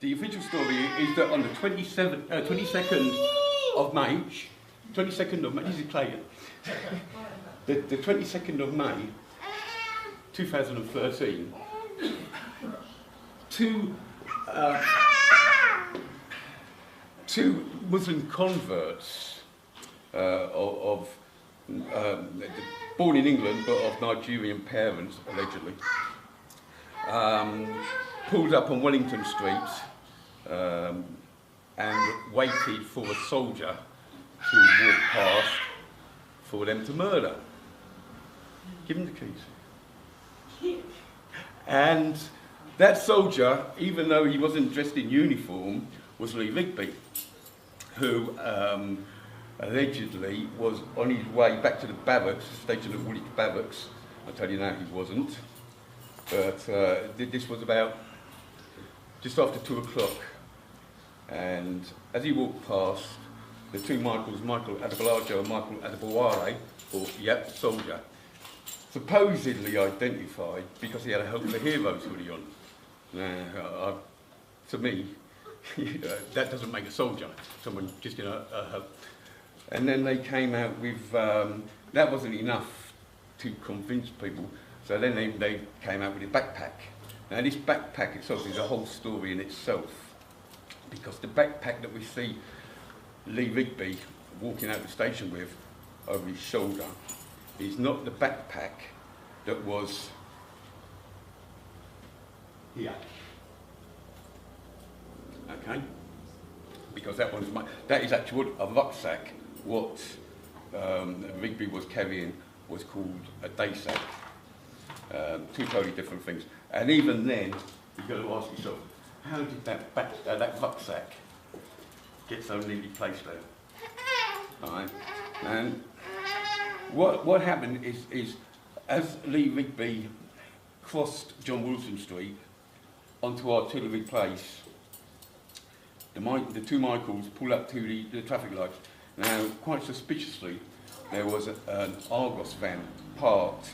the official story is that on the 22nd of May, 22nd of May, this is Clayton, the 22nd of May, 2013, two Muslim converts born in England but of Nigerian parents, allegedly, pulled up on Wellington Street and waited for a soldier to walk past for them to murder. Give him the keys. And that soldier, even though he wasn't dressed in uniform, was Lee Rigby, who allegedly was on his way back to the barracks, station at Woolwich Barracks. I'll tell you now he wasn't. But this was about just after 2 o'clock. And as he walked past, the two Michaels, Michael Adebolajo and Michael Adebowale, or yep, soldier, supposedly identified because he had a Hope for Heroes hoodie on. Now, to me, that doesn't make a soldier, someone just in a hope. And then they came out with, that wasn't enough to convince people, so then they came out with a backpack. Now this backpack itself is a whole story in itself, because the backpack that we see Lee Rigby walking out the station with over his shoulder is not the backpack that was here. Okay? Because that is actually a rucksack. What Rigby was carrying was called a day sack. Two totally different things. And even then, you've got to ask yourself, how did that rucksack get so neatly placed there? All right? And what happened is as Lee Rigby crossed John Wilson Street onto Artillery Place, the two Michaels pulled up to the traffic lights. Now, quite suspiciously, there was an Argos van parked,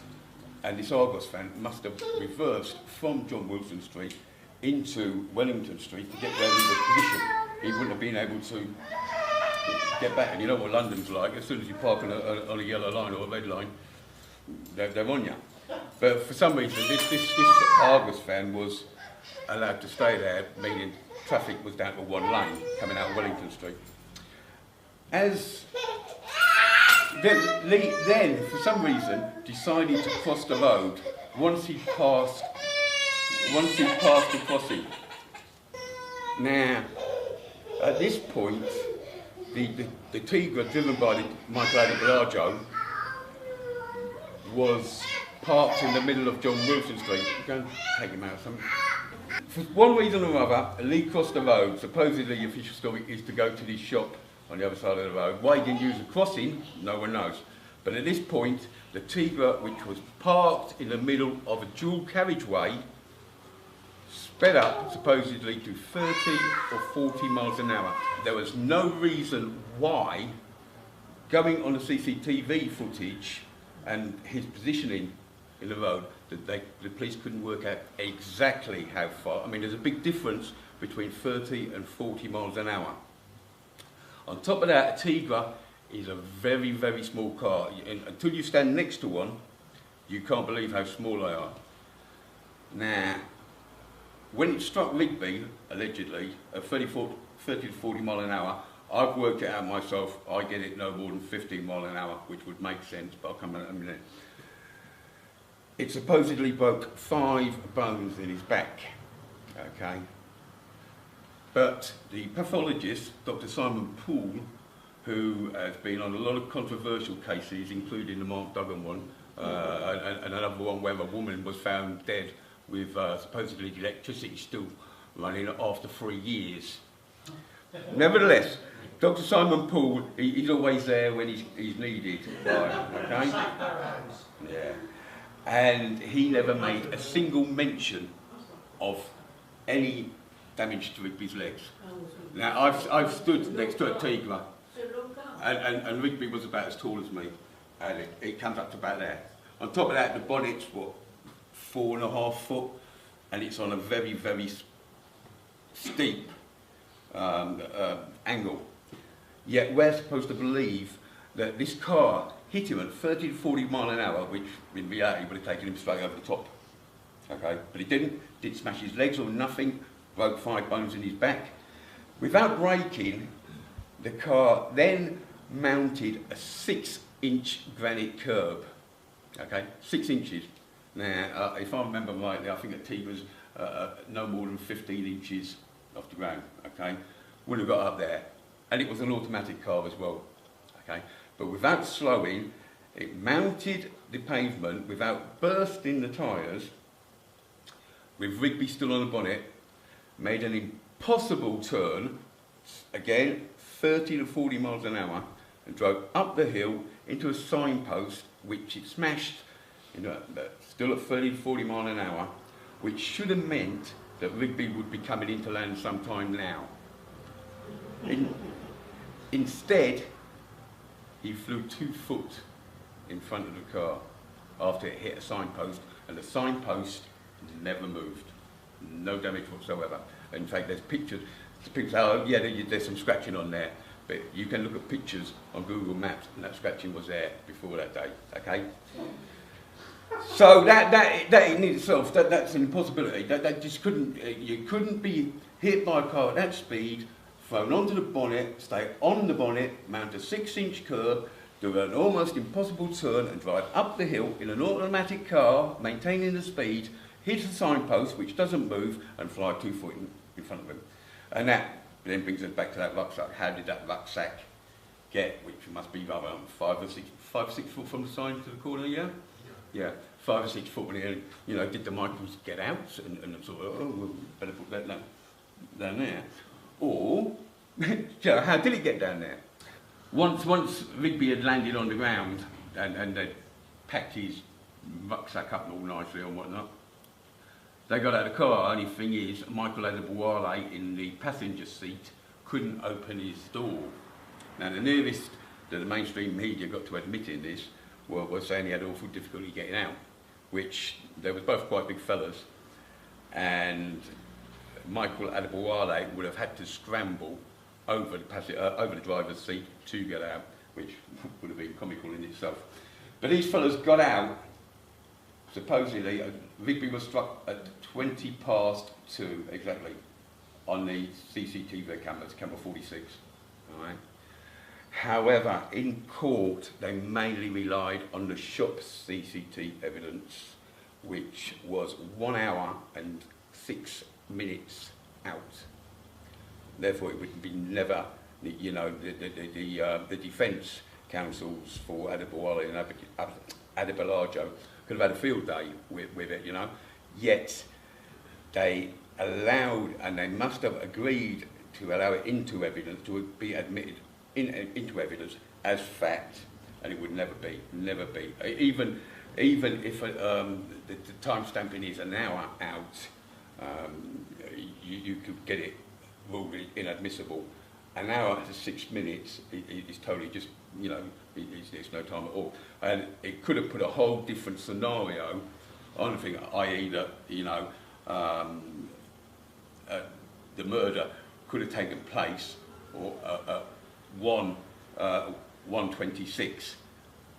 and this Argos van must have reversed from John Wilson Street into Wellington Street to get where he was positioned. He wouldn't have been able to get back. And you know what London's like, as soon as you park on a yellow line or a red line, they're on you. But for some reason, this Argos van was allowed to stay there, meaning traffic was down to one lane coming out of Wellington Street. As Lee then, for some reason, decided to cross the road once he passed the crossing. Now, at this point, the Tigra driven by Michael Adebolajo was parked in the middle of John Wilson Street. Go and take him out or something. For one reason or other, Lee crossed the road. Supposedly the official story is to go to this shop on the other side of the road. Why he didn't use a crossing, no one knows. But at this point, the Tigra, which was parked in the middle of a dual carriageway, sped up supposedly to 30 or 40 miles an hour. There was no reason why, going on the CCTV footage and his positioning in the road, that the police couldn't work out exactly how far. I mean, there's a big difference between 30 and 40 miles an hour. On top of that, a Tigra is a very, very small car. And until you stand next to one, you can't believe how small they are. Now, when it struck Rigby, allegedly, at 30 to 40 mile an hour, I've worked it out myself, I get it no more than 15 mile an hour, which would make sense, but I'll come in a minute. It supposedly broke 5 bones in his back, okay? But the pathologist, Dr. Simon Poole, who has been on a lot of controversial cases, including the Mark Duggan one, and another one where a woman was found dead with supposedly electricity still running after 3 years. Nevertheless, Dr. Simon Poole, he's always there when he's needed, right, okay? Yeah. And he never made a single mention of any damage to Rigby's legs. Now, I've stood next to a Tigra, and Rigby was about as tall as me, and it comes up to about there. On top of that, the bonnet's, what, 4.5 foot, and it's on a very, very steep steep angle. Yet we're supposed to believe that this car hit him at 30 to 40 mile an hour, which in reality would have taken him straight over the top. Okay, but he didn't smash his legs or nothing, broke 5 bones in his back. Without braking, the car then mounted a 6-inch granite curb. Okay, 6 inches. Now, if I remember rightly, I think the T was no more than 15 inches off the ground. Okay, wouldn't have got up there, and it was an automatic car as well. Okay, but without slowing, it mounted the pavement without bursting the tyres, with Rigby still on the bonnet, made an impossible turn, again 30 to 40 miles an hour, and drove up the hill into a signpost which it smashed, still at 30 to 40 miles an hour, which should have meant that Rigby would be coming into land sometime now. Instead, he flew 2 foot in front of the car after it hit a signpost, and the signpost never moved. No damage whatsoever. In fact, there's pictures. People say, oh yeah, there's some scratching on there, but you can look at pictures on Google Maps, and that scratching was there before that day. Okay. So that in itself, that's an impossibility. That just couldn't. You couldn't be hit by a car at that speed, thrown onto the bonnet, stay on the bonnet, mount a 6-inch curb, do an almost impossible turn, and drive up the hill in an automatic car, maintaining the speed, hit a signpost which doesn't move, and fly 2 foot in front of him. And that then brings us back to that rucksack. How did that rucksack get, which must be about 5 or 6 foot from the side to the corner? Yeah, 5 or 6 foot. When he, did the Michaels get out and sort of, oh, well, better put that down there, or how did it get down there? Once Rigby had landed on the ground and they'd packed his rucksack up all nicely and whatnot, they got out of the car. Only thing is, Michael Adebowale in the passenger seat couldn't open his door. Now, the nearest that the mainstream media got to admitting this was saying he had awful difficulty getting out, which they were both quite big fellas, and Michael Adebowale would have had to scramble over the driver's seat to get out, which would have been comical in itself. But these fellas got out. Supposedly, Rigby was struck at 20 past 2 exactly on the CCTV cameras, camera 46. All right. However, in court, they mainly relied on the shop's CCTV evidence, which was 1 hour and 6 minutes out. Therefore, it would be never, the defence counsels for Adebowale and Adebolajo could have had a field day with it, Yet, they allowed, and they must have agreed to allow it into evidence, to be admitted into evidence as fact, and it would never be. Even if the time stamping is an hour out, you could get it ruled inadmissible. An hour to 6 minutes is totally just, it's no time at all. And it could have put a whole different scenario on the thing, i.e. that, the murder could have taken place or 1:26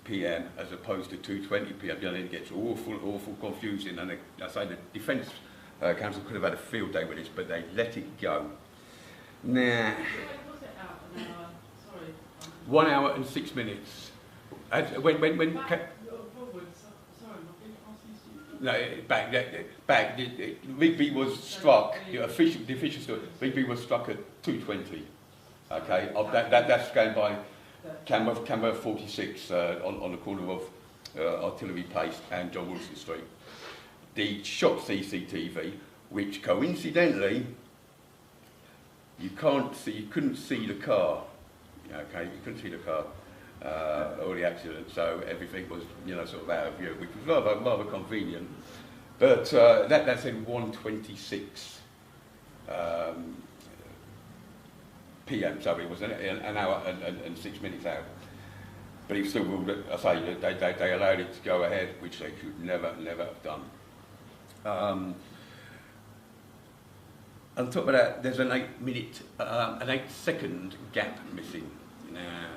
p.m. as opposed to 2:20 p.m. It gets awful confusing, and I say the defence counsel could have had a field day with this, but they let it go. Nah. Was it out an hour? Sorry. 1 hour and 6 minutes. When back. Rigby was struck. The official story. Rigby was struck at 2:20. Okay, that's going by camera 46 on the corner of Artillery Place and John Wilson Street. The shop CCTV, which coincidentally you couldn't see the car. Okay, you couldn't see the car or the accident, so everything was sort of out of view, which was rather convenient. But that said 1:26 p.m. So it was an hour and 6 minutes out. But he still ruled it. I say they allowed it to go ahead, which they could never have done. On top of that, there's an 8-second gap missing. Now,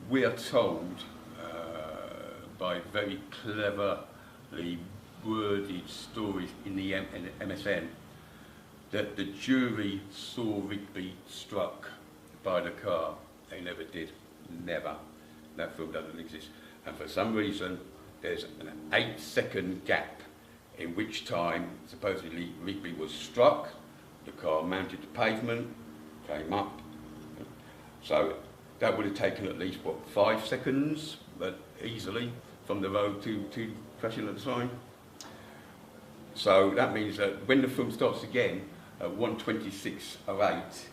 we are told by very cleverly worded stories in the MSN that the jury saw Rigby struck by the car. They never did. Never. That film doesn't exist. And for some reason, there's an 8-second gap in which time, supposedly, Rigby was struck, the car mounted the pavement, came up. So that would have taken at least, what, 5 seconds, but easily, from the road to crashing at the sign. So that means that when the film starts again, at 1:26:08,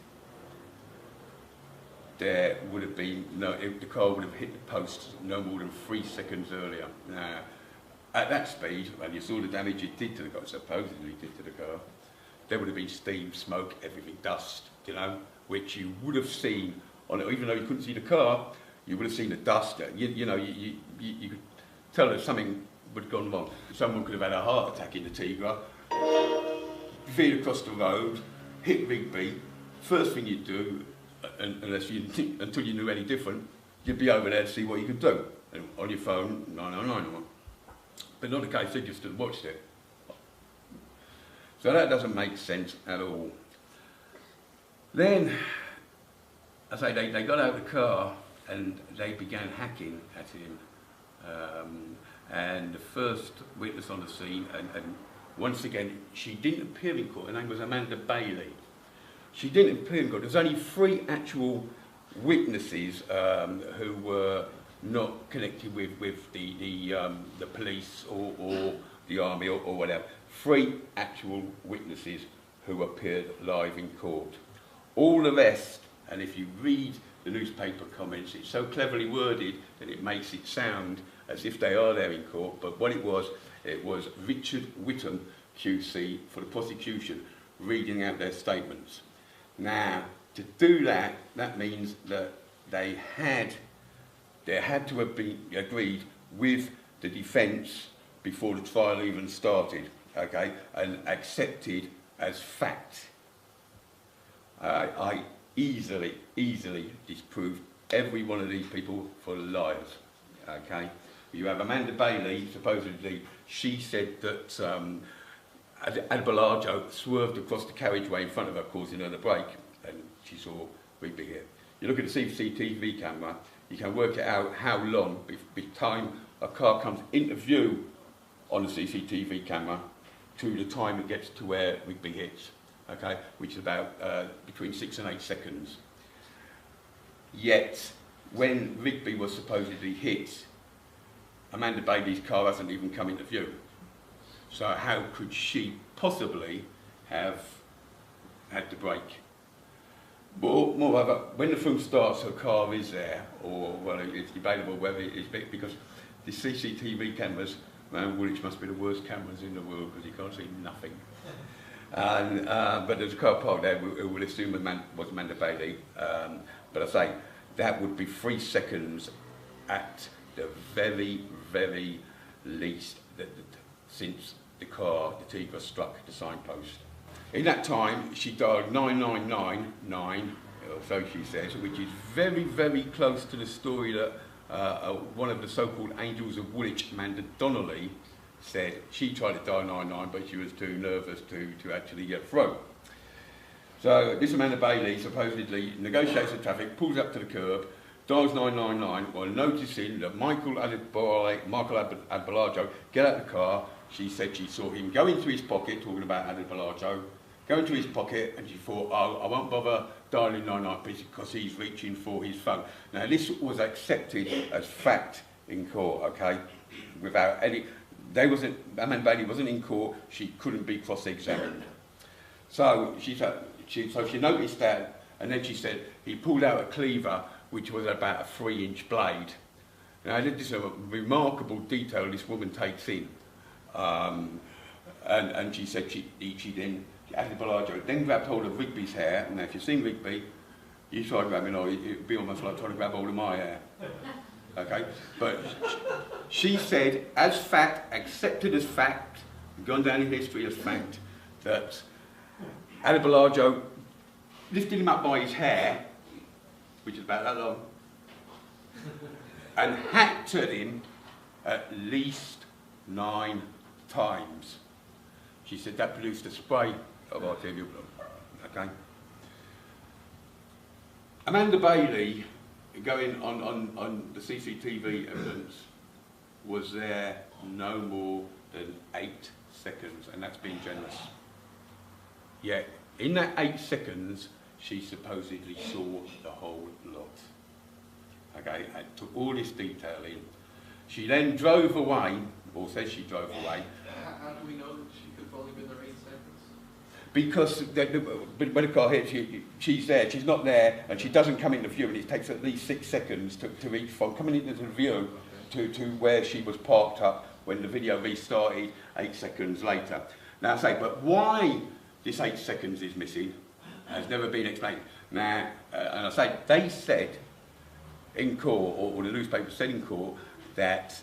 there would have been the car would have hit the post no more than 3 seconds earlier. Now, at that speed, and you saw the damage it did to the car, supposedly did to the car, there would have been steam, smoke, everything, dust, you know, which you would have seen on it. Even though you couldn't see the car, you would have seen the dust. You could tell that something would have gone wrong. Someone could have had a heart attack in the Tigra, veered across the road, hit Rigby. First thing you'd do, until you knew any different, you'd be over there to see what you could do. And on your phone, 999. But not the case, they just watched it. So that doesn't make sense at all. Then, I say, they got out of the car and they began hacking at him. And the first witness on the scene, and once again, she didn't appear in court. Her name was Amanda Bailey. She didn't appear in court. There's only 3 actual witnesses who were not connected with the police or the army or whatever. 3 actual witnesses who appeared live in court. All the rest, and if you read the newspaper comments, it's so cleverly worded that it makes it sound as if they are there in court, but what it was Richard Whittam, QC, for the prosecution, reading out their statements. Now, to do that, that means that there had to have been agreed with the defence before the trial even started, okay, and accepted as fact. I easily disprove every one of these people for liars, okay. You have Amanda Bailey, supposedly, she said that Adbalajo swerved across the carriageway in front of her, causing her to brake, and she saw Rigby here. You look at the CCTV camera, you can work it out how long, by the time a car comes into view on the CCTV camera, to the time it gets to where Rigby hits, okay, which is about between 6 and 8 seconds. Yet, when Rigby was supposedly hit, Amanda Bailey's car hasn't even come into view. So how could she possibly have had the brake? Moreover, when the film starts, her car is there, or, well, it's debatable whether it is, because the CCTV cameras, man, Woolwich must be the worst cameras in the world, because you can't see nothing. And, but there's a car parked there, who will assume was Amanda Bailey. But I say, that would be 3 seconds at the very, very least since the car, the Tigra, struck the signpost. In that time, she dialed 9999, or so she says, which is very, very close to the story that one of the so-called angels of Woolwich, Amanda Donnelly, said she tried to dial 99, but she was too nervous to actually get through. So this Amanda Bailey supposedly negotiates the traffic, pulls up to the curb, dials 999, while noticing that Michael Adbalajo get out of the car. She said she saw him go into his pocket, talking about Adbalajo, go into his pocket, and she thought, oh, I won't bother dialing 999 because he's reaching for his phone. Now this was accepted as fact in court, okay, without any, Amanda Bailey wasn't in court, she couldn't be cross-examined. So she noticed that, and then she said he pulled out a cleaver, which was about a 3-inch blade. Now this is a remarkable detail this woman takes in. And she said she then, Adbalajo then grabbed hold of Rigby's hair, and if you've seen Rigby, you try grabbing, or it'd be almost like trying to grab hold of my hair. Okay? But she said, as fact, accepted as fact, gone down in history as fact, that Adebolajo lifted him up by his hair, which is about that long, and hacked at him at least 9 times. She said that produced a spray of arterial blood. Okay. Amanda Bailey, going on the CCTV evidence, was there no more than 8 seconds, and that's being generous. Yet, in that 8 seconds, she supposedly saw the whole lot. Okay, and took all this detail in. She then drove away, or says she drove away. How do we know that she could have only been there 8 seconds? Because when the car hits, she's there, she's not there, and she doesn't come into view, and it takes at least 6 seconds to reach from coming into the view to where she was parked up when the video restarted 8 seconds later. Now I say, but why this 8 seconds is missing has never been explained. Now, and I say, they said in court, or the newspaper said in court, that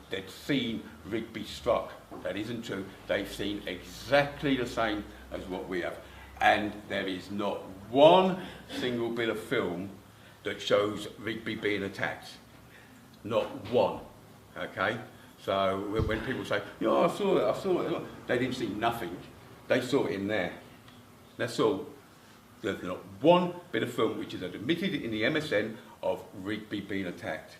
they'd seen Rigby struck. That isn't true. They've seen exactly the same as what we have. And there is not one single bit of film that shows Rigby being attacked. Not one. Okay? So when people say, I saw it, they didn't see nothing. They saw it in there. That's all. There's not one bit of film which is admitted in the MSN of Rigby being attacked.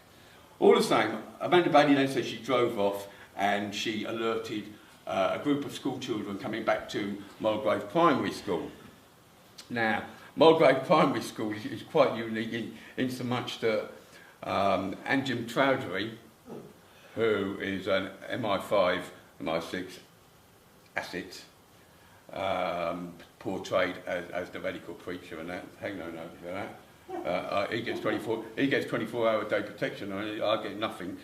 All the same, Amanda Bailey then says she drove off and she alerted a group of school children coming back to Mulgrave Primary School. Now, Mulgrave Primary School is quite unique in so much that Anjum Chowdhury, who is an MI5, MI6 asset, portrayed as the radical preacher, and that. Hang no notice of that. He gets 24-hour day protection, and I get nothing.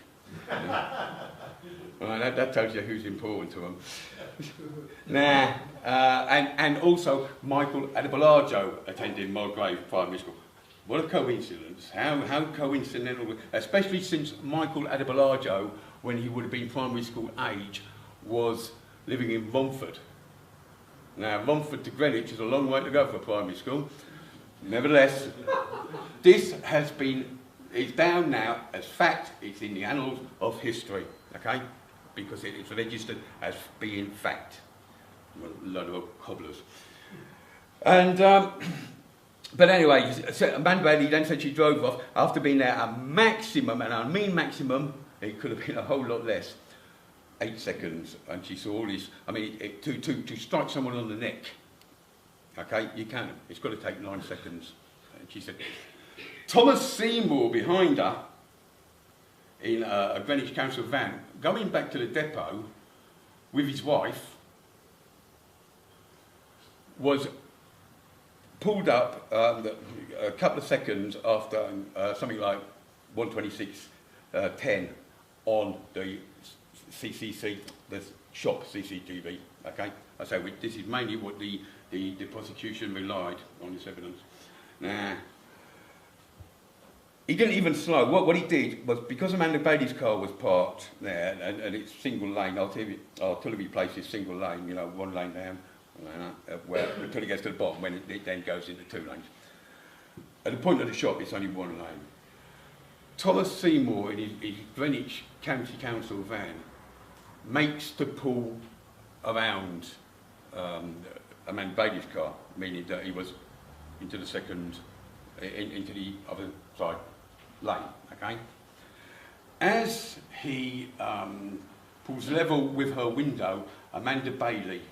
Well, that tells you who's important to them. Nah, and also Michael Adebolajo attended Mulgrave Primary School. What a coincidence! How coincidental, especially since Michael Adebolajo, when he would have been primary school age, was living in Romford. Now, Romford to Greenwich is a long way to go for primary school. Nevertheless, this is down now as fact. It's in the annals of history, okay? Because it is registered as being fact. A load of cobblers. And, but anyway, Amanda Bailey then said she drove off after being there a maximum, and I mean maximum, it could have been a whole lot less, 8 seconds, and she saw all this. I mean, to strike someone on the neck, okay, you can. It's got to take 9 seconds. And she said, Thomas Seymour behind her in a Greenwich Council van, going back to the depot with his wife, was pulled up a couple of seconds after something like 1:26:10 on the CCC, the shop CCTV. Okay, I say this is mainly what the prosecution relied on this evidence. Now, he didn't even slow. What he did was, because Amanda Bailey's car was parked there, and it's single lane, artillery place is single lane, you know, 1 lane down, until it gets to the bottom, when it then goes into 2 lanes. At the point of the shop, it's only 1 lane. Thomas Seymour, in his Greenwich County Council van, makes to pull around Amanda Bailey's car, meaning that he was into the into the other side lane, okay? As he pulls level with her window, Amanda Bailey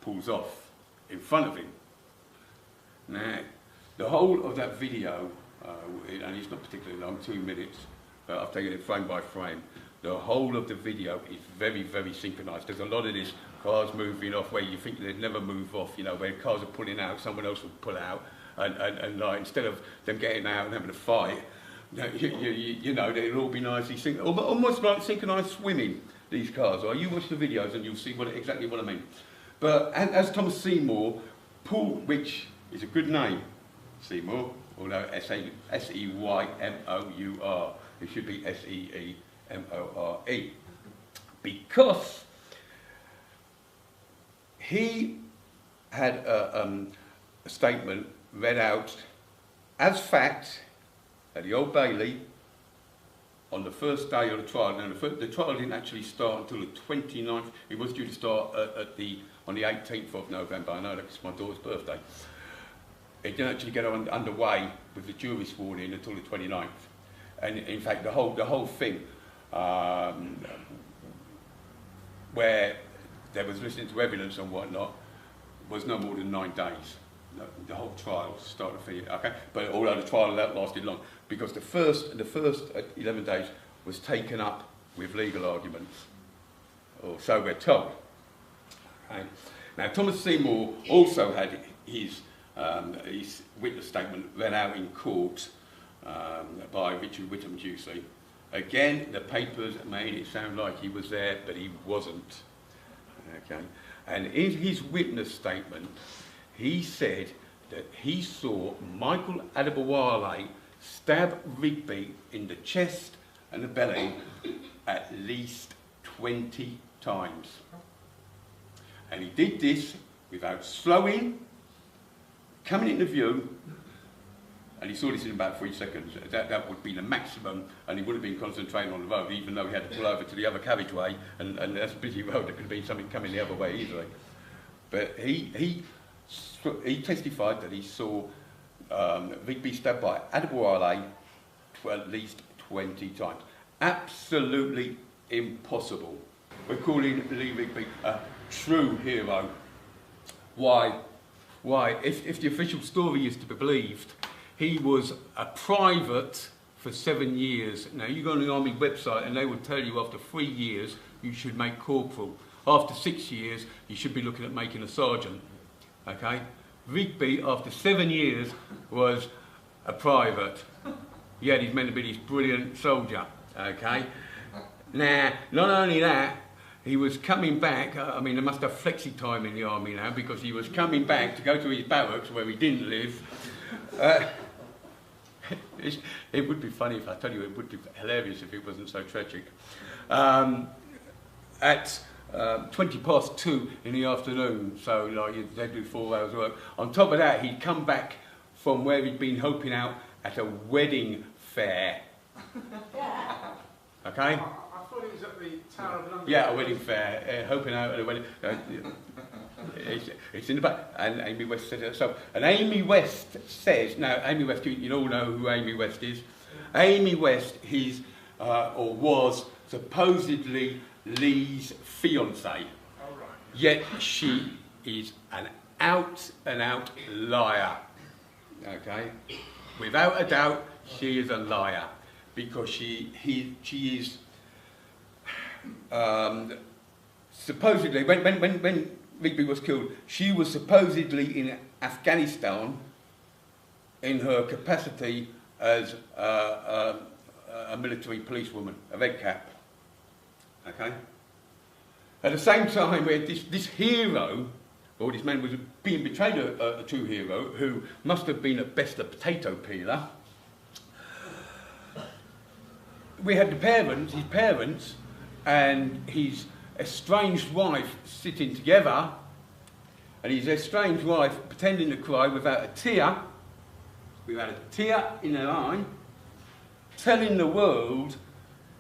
pulls off in front of him. Now, the whole of that video, and it's not particularly long, 2 minutes, but I've taken it frame by frame. The whole of the video is very, very synchronised. There's a lot of this cars moving off where you think they'd never move off, you know, where cars are pulling out, someone else will pull out, and like, instead of them getting out and having a fight, you know, they'll all be nicely synchronised, almost like synchronised swimming, these cars. Or you watch the videos and you'll see exactly what I mean. But as Thomas Seymour, which is a good name, Seymour, although S-E-Y-M-O-U-R, it should be S-E-E-M-O-R-E, because he had a statement read out as fact at the Old Bailey on the first day of the trial. Now, the trial didn't actually start until the 29th. It was due to start on the 18th of November. I know that's my daughter's birthday. It didn't actually get underway with the jury sworn in until the 29th. And in fact, the whole thing, where there was listening to evidence and whatnot, was no more than 9 days. No, the whole trial, start to finish, okay? But although the trial lasted long, because the first 11 days was taken up with legal arguments, or so we're told. Okay? Now, Thomas Seymour also had his witness statement read out in court by Richard Whittam Ducey. Again, the papers made it sound like he was there, but he wasn't. Okay? And in his witness statement, he said that he saw Michael Adebowale stab Rigby in the chest and the belly at least 20 times. And he did this without slowing, coming into view, and he saw this in about 3 seconds. That would be the maximum, and he would have been concentrating on the road, even though he had to pull over to the other carriageway, and that's a busy road, there could have been something coming the other way easily. But he testified that he saw Rigby stabbed by Adebowale at least 20 times. Absolutely impossible. We're calling Lee Rigby a true hero. Why? If the official story is to be believed, he was a private for 7 years. Now, you go on the Army website and they will tell you after 3 years you should make corporal. After 6 years, you should be looking at making a sergeant. Okay? Rigby, after 7 years, was a private. Yet he's meant to be this brilliant soldier. Okay? Now, not only that, he was coming back. I mean, they must have flexi time in the army now, because he was coming back to go to his barracks where he didn't live. It would be funny if I tell you, it would be hilarious if it wasn't so tragic. At 2:20 in the afternoon, so like they do 4 hours work. On top of that, he'd come back from where he'd been helping out at a wedding fair. Okay? I thought it was at the Tower of London. Yeah, a wedding fair, helping out at a wedding. It's in the back, and Amy West said it herself. And Amy West says, now Amy West, you all know who Amy West is. Amy West, or was supposedly Lee's fiancée. Oh, right. Yet she is an out-and-out liar. Okay? Without a doubt, she is a liar, because she is supposedly, when Rigby was killed, she was supposedly in Afghanistan in her capacity as a military policewoman, a red cap. Okay? At the same time, where this hero, or this man was being betrayed a true hero, who must have been at best a potato peeler, we had his parents, and his estranged wife sitting together, and his estranged wife pretending to cry without a tear in her eye, telling the world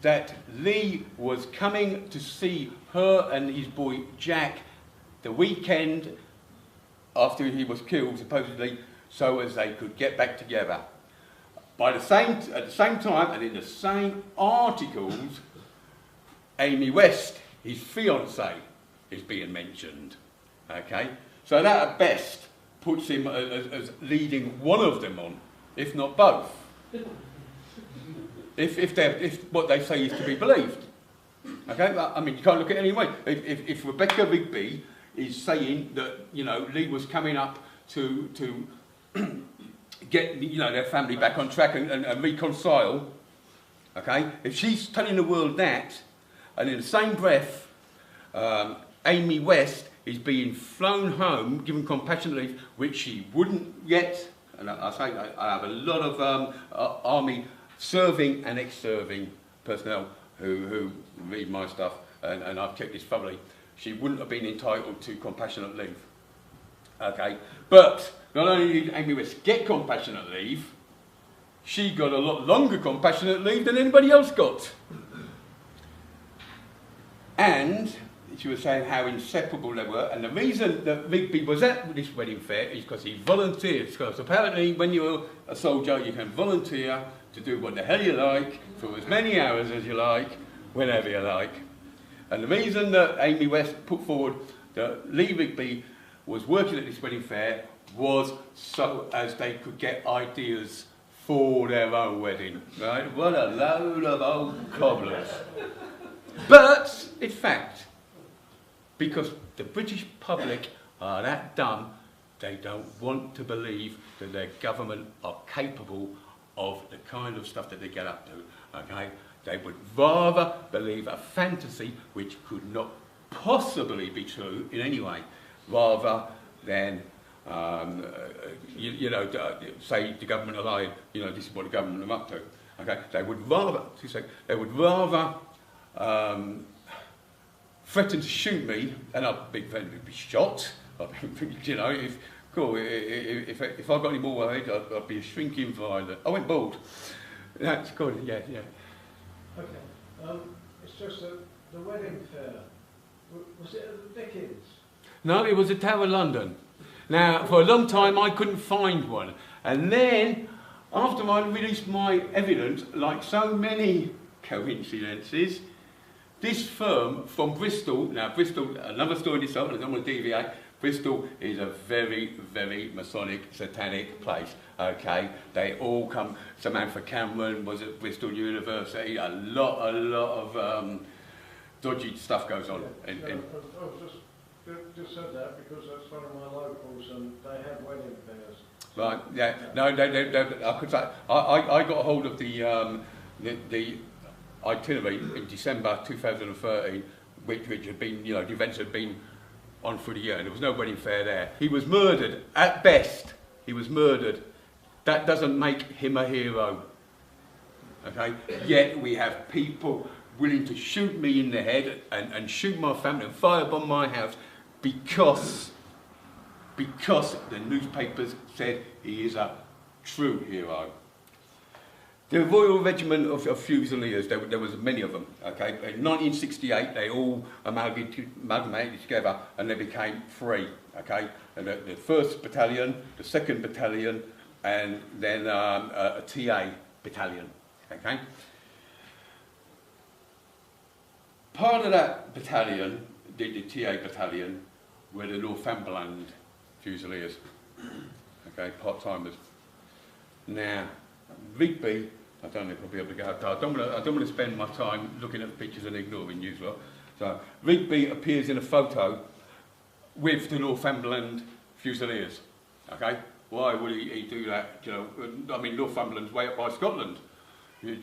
that Lee was coming to see her and his boy Jack the weekend after he was killed, supposedly, so as they could get back together. At the same time, and in the same articles, Amy West, his fiancée, is being mentioned. Okay? So that at best puts him as leading one of them on, if not both. If what they say is to be believed. Okay? I mean, you can't look at it any way. If Rebecca Rigby is saying that, Lee was coming up to get, their family back on track and reconcile, okay? If she's telling the world that, and in the same breath, Amy West is being flown home, given compassionate leave, which she wouldn't get, and I have a lot of army serving and ex-serving personnel who read my stuff, and I've checked this thoroughly. She wouldn't have been entitled to compassionate leave. Okay, but not only did Amy West get compassionate leave, she got a lot longer compassionate leave than anybody else got. And she was saying how inseparable they were, and the reason that Rigby was at this wedding fair is because he volunteered. Because apparently when you're a soldier, you can volunteer to do what the hell you like, for as many hours as you like, whenever you like. And the reason that Amy West put forward that Lee Rigby was working at this wedding fair was so as they could get ideas for their own wedding. Right? What a load of old cobblers. But it's fact, because the British public are that dumb, they don't want to believe that their government are capable of the kind of stuff that they get up to. Okay? They would rather believe a fantasy which could not possibly be true in any way, rather than say the government are lying. You know, this is what the government are up to. Okay, they would rather threaten to shoot me, and I'd be shot. You know, if I got any more worried, I'd be a shrinking violet. I went bald. That's good. Yeah. Okay. It's just that the wedding fair, was it at the Dickens? No, it was at Tower of London. Now, for a long time, I couldn't find one. And then, after I released my evidence, like so many coincidences, this firm from Bristol, now Bristol, another story in itself, I don't want to deviate, Bristol is a very, very Masonic, satanic place, okay? They all come, Samantha Cameron was at Bristol University, a lot of dodgy stuff goes on. I was just said that because that's one of my locals and they have wedding fairs. Right, yeah, no, I could say, I got a hold of the itinerary in December 2013, which had been, you know, the events had been on for the year, and there was no wedding fair there. He was murdered, at best, he was murdered. That doesn't make him a hero, okay? Yet we have people willing to shoot me in the head and shoot my family and firebomb my house because the newspapers said he is a true hero. The Royal Regiment of Fusiliers, there was many of them, okay? In 1968, they all amalgamated together and they became three, okay? And the 1st Battalion, the 2nd Battalion, and then a TA Battalion, okay? Part of that battalion, the TA Battalion, were the Northumberland Fusiliers, okay, part-timers. Now, Rigby, I don't know if I'll be able to go. I don't want to spend my time looking at pictures and ignoring you as well. So, Rigby appears in a photo with the Northumberland Fusiliers, okay? Why would he do that? You know, I mean, Northumberland's way up by Scotland. And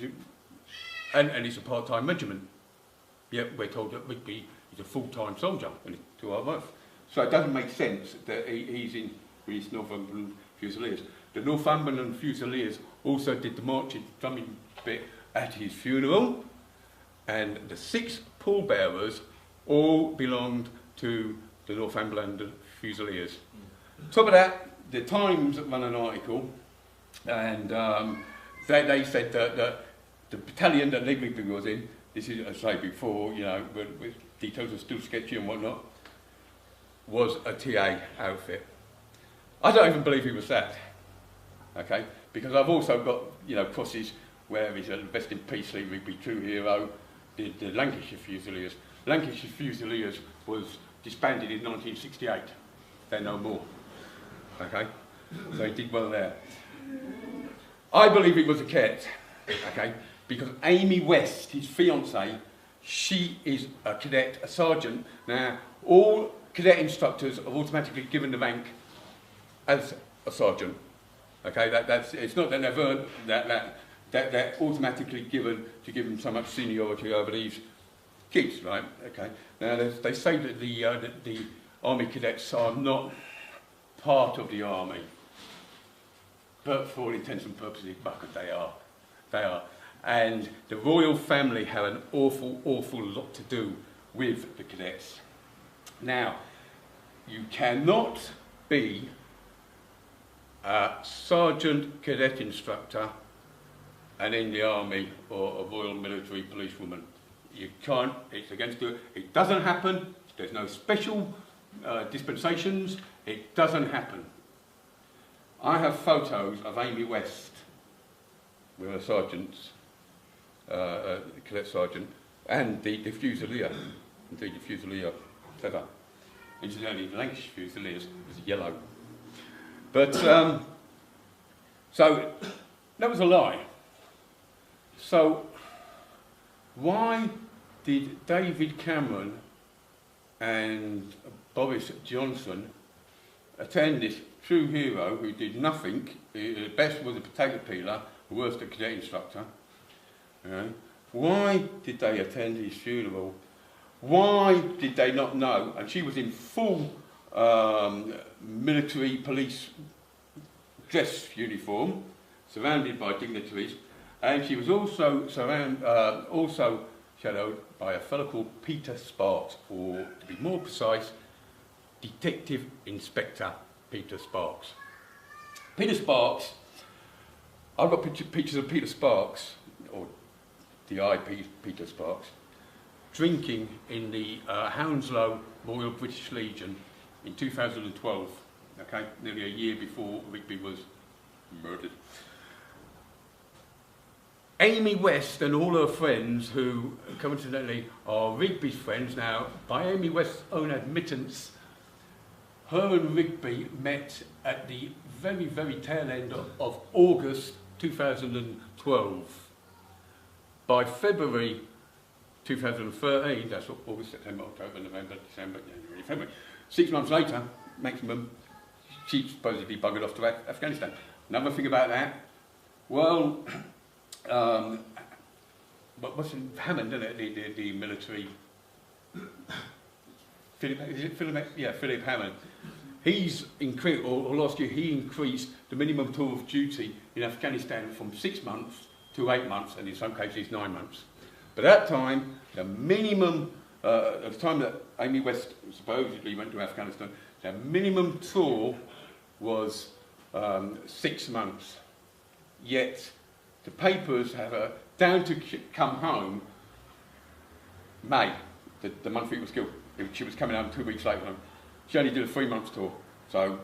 it's a part-time regiment. Yet we're told that Rigby is a full-time soldier and to our both. So it doesn't make sense that he's in these Northumberland Fusiliers. The Northumberland Fusiliers also did the marching drumming bit at his funeral, and the 6 pallbearers all belonged to the Northumberland Fusiliers. Top of that, the Times ran an article, and they said that the battalion that Lee Rigby was in, this is, as I say before, you know, with details are still sketchy and whatnot, was a TA outfit. I don't even believe he was that, okay? Because I've also got, you know, crosses where he's a rest in peace, Lee Rigby, true hero, the Lancashire Fusiliers. Lancashire Fusiliers was disbanded in 1968. They're no more, okay? So he did well there. I believe he was a cadet, okay? Because Amy West, his fiancée, she is a cadet, a sergeant. Now, all cadet instructors are automatically given the rank as a sergeant. Okay, it's not that they've earned that they're automatically given to give them so much seniority over these kids, right? Okay. Now, they say that the army cadets are not part of the army, but for all intents and purposes, they are. They are. And the royal family have an awful, awful lot to do with the cadets. Now, you cannot be a sergeant cadet instructor and in the army or a Royal Military Policewoman. You can't, it's against it. It doesn't happen. There's no special dispensations. It doesn't happen. I have photos of Amy West with a sergeant, cadet sergeant, and the Fusilier, indeed the Fusilier feather. Incidentally, the Lancashire Fusiliers was yellow. But, so, that was a lie. So, why did David Cameron and Boris Johnson attend this true hero who did nothing? The best was a potato peeler, the worst a cadet instructor. Why did they attend his funeral? Why did they not know? And she was in full military police dress uniform, surrounded by dignitaries, and she was also also shadowed by a fellow called Peter Sparks, or to be more precise, Detective Inspector Peter Sparks. Peter Sparks, I've got pictures of Peter Sparks, or DI Peter Sparks, drinking in the Hounslow Royal British Legion in 2012, okay, nearly a year before Rigby was murdered. Amy West and all her friends, who coincidentally are Rigby's friends now, by Amy West's own admittance, her and Rigby met at the very, very tail end of August 2012. By February 2013, that's August, September, October, November, December, January, February. 6 months later, maximum, she supposedly buggered off to Afghanistan. Another thing about that, well, what's in Hammond, isn't it? The military. Philip Hammond. He's increased, or last year he increased the minimum tour of duty in Afghanistan from 6 months to 8 months, and in some cases 9 months. But at that time, the minimum, at the time that Amy West supposedly went to Afghanistan, the minimum tour was 6 months. Yet the papers have her down to come home May, the month it was killed. She was coming home 2 weeks later. She only did a 3 month tour. So